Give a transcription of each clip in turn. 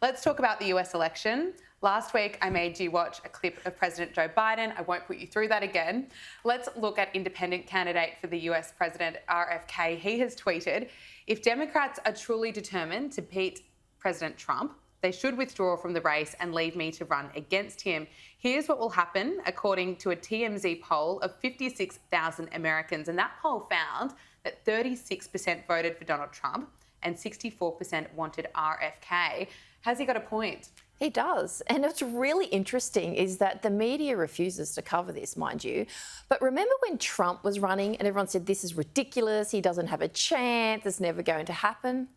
Let's talk about the US election. Last week, I made you watch a clip of President Joe Biden. I won't put you through that again. Let's look at independent candidate for the US President, RFK. He has tweeted, if Democrats are truly determined to beat President Trump, they should withdraw from the race and leave me to run against him. Here's what will happen, according to a TMZ poll of 56,000 Americans. And that poll found that 36% voted for Donald Trump and 64% wanted RFK. Has he got a point? He does. And what's really interesting is that the media refuses to cover this, mind you. But remember when Trump was running and everyone said, this is ridiculous, he doesn't have a chance, it's never going to happen?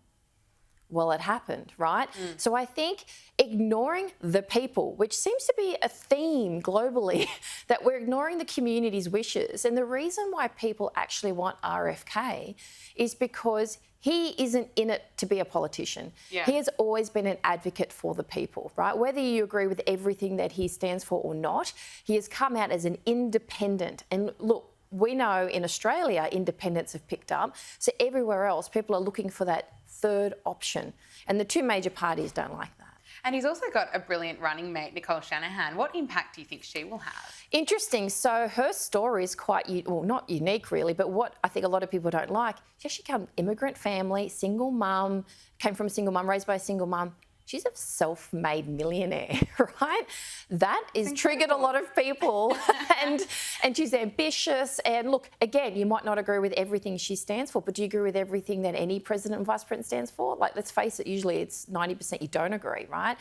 Well, it happened, right? So I think ignoring the people, which seems to be a theme globally, that we're ignoring the community's wishes. And the reason why people actually want RFK is because he isn't in it to be a politician. Yeah. He has always been an advocate for the people, right? Whether you agree with everything that he stands for or not, he has come out as an independent. And look, we know in Australia, independents have picked up. So everywhere else, people are looking for that third option. And the two major parties don't like that. And he's also got a brilliant running mate, Nicole Shanahan. What impact do you think she will have? Interesting. So her story is quite, well, not unique really, but what I think a lot of people don't like, she actually came from immigrant family, single mum, came from a single mum, raised by a single mum. She's a self-made millionaire, right? That is triggered a lot of people and she's ambitious. And look, again, you might not agree with everything she stands for, but do you agree with everything that any president and vice president stands for? Like, let's face it, usually it's 90% you don't agree, right?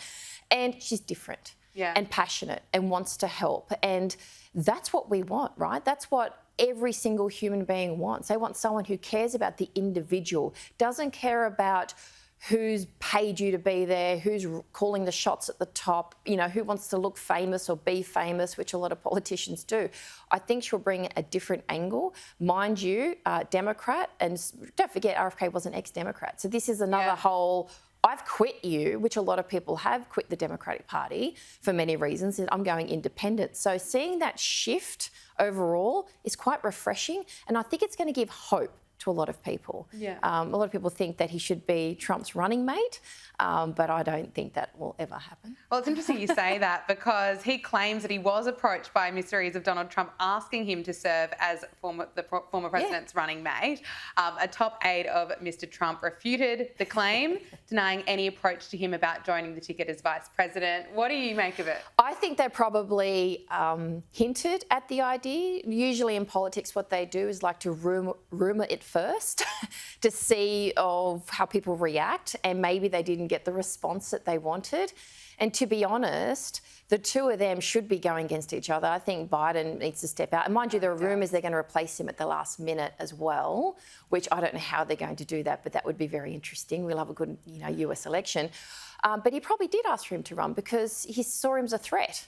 And she's different and passionate and wants to help. And that's what we want, right? That's what every single human being wants. They want someone who cares about the individual, doesn't care about who's paid you to be there, who's calling the shots at the top, you know, who wants to look famous or be famous, which a lot of politicians do. I think she'll bring a different angle. Mind you, Democrat, and don't forget RFK was an ex-Democrat. So this is another whole, I've quit you, which a lot of people have quit the Democratic Party for many reasons, and I'm going independent. So seeing that shift overall is quite refreshing, and I think it's going to give hope to a lot of people. A lot of people think that he should be Trump's running mate, but I don't think that will ever happen. Well, it's interesting you say that because he claims that he was approached by emissaries of Donald Trump asking him to serve as the former president's running mate. A top aide of Mr. Trump refuted the claim, denying any approach to him about joining the ticket as vice president. What do you make of it? I think they probably hinted at the idea. Usually in politics, what they do is like to rumour it first to see of how people react, and maybe they didn't get the response that they wanted. And to be honest, the two of them should be going against each other. I think Biden needs to step out. And mind you, there are rumours they're going to replace him at the last minute as well, which I don't know how they're going to do that, but that would be very interesting. We'll have a good, US election. But he probably did ask for him to run because he saw him as a threat.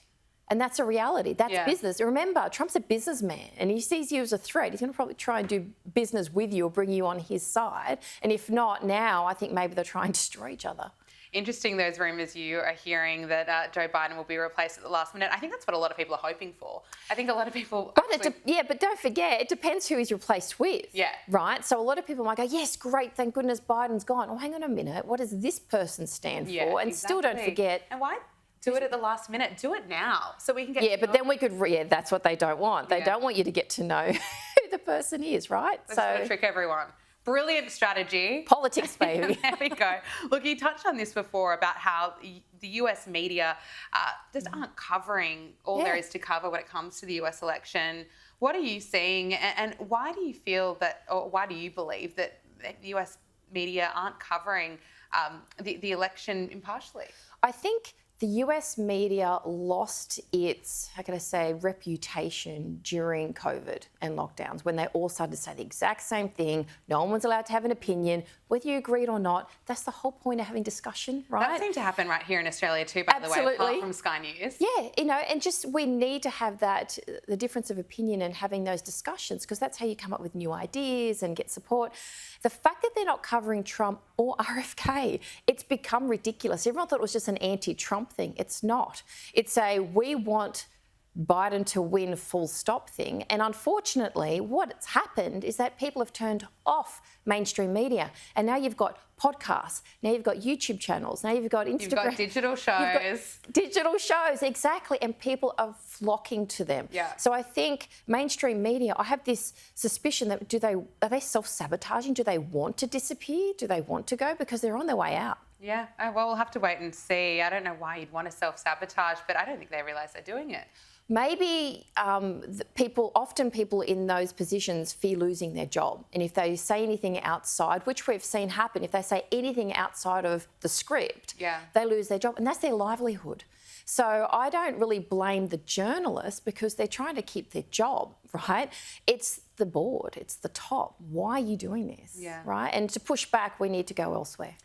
And that's a reality. That's business. Remember, Trump's a businessman and he sees you as a threat. He's going to probably try and do business with you or bring you on his side. And if not now, I think maybe they'll try and destroy each other. Interesting, those rumours you are hearing that Joe Biden will be replaced at the last minute. I think that's what a lot of people are hoping for. I think a lot of people... But don't forget, it depends who he's replaced with. Yeah. Right? So a lot of people might go, yes, great, thank goodness Biden's gone. Oh, hang on a minute, what does this person stand for? And still don't forget... And why do it at the last minute? Do it now so we can get... Yeah, but then we could... that's what they don't want. They don't want you to get to know who the person is, right? That's going to trick everyone. Brilliant strategy. Politics, baby. There we go. Look, you touched on this before about how the US media just aren't covering all there is to cover when it comes to the US election. What are you seeing, and why do you feel that, or why do you believe that the US media aren't covering the election impartially? I think the US media lost its, reputation during COVID and lockdowns when they all started to say the exact same thing. No one's allowed to have an opinion, whether you agreed or not. That's the whole point of having discussion, right? That seemed to happen right here in Australia too, by the way, apart from Sky News. Yeah, and just we need to have that, the difference of opinion and having those discussions, because that's how you come up with new ideas and get support. The fact that they're not covering Trump or RFK, it's become ridiculous. Everyone thought it was just an anti-Trump thing. It's not. It's we want Biden to win full stop thing. And unfortunately, what's happened is that people have turned off mainstream media. And now you've got podcasts, now you've got YouTube channels, now you've got Instagram. You've got digital shows. Digital shows, exactly. And people are flocking to them. Yeah. So I think mainstream media, I have this suspicion that are they self-sabotaging? Do they want to disappear? Do they want to go? Because they're on their way out. Yeah, well, we'll have to wait and see. I don't know why you'd want to self-sabotage, but I don't think they realise they're doing it. Maybe often people in those positions fear losing their job. And if they say anything outside, which we've seen happen, if they say anything outside of the script, they lose their job. And that's their livelihood. So I don't really blame the journalists because they're trying to keep their job, right? It's the board, it's the top. Why are you doing this, right? And to push back, we need to go elsewhere.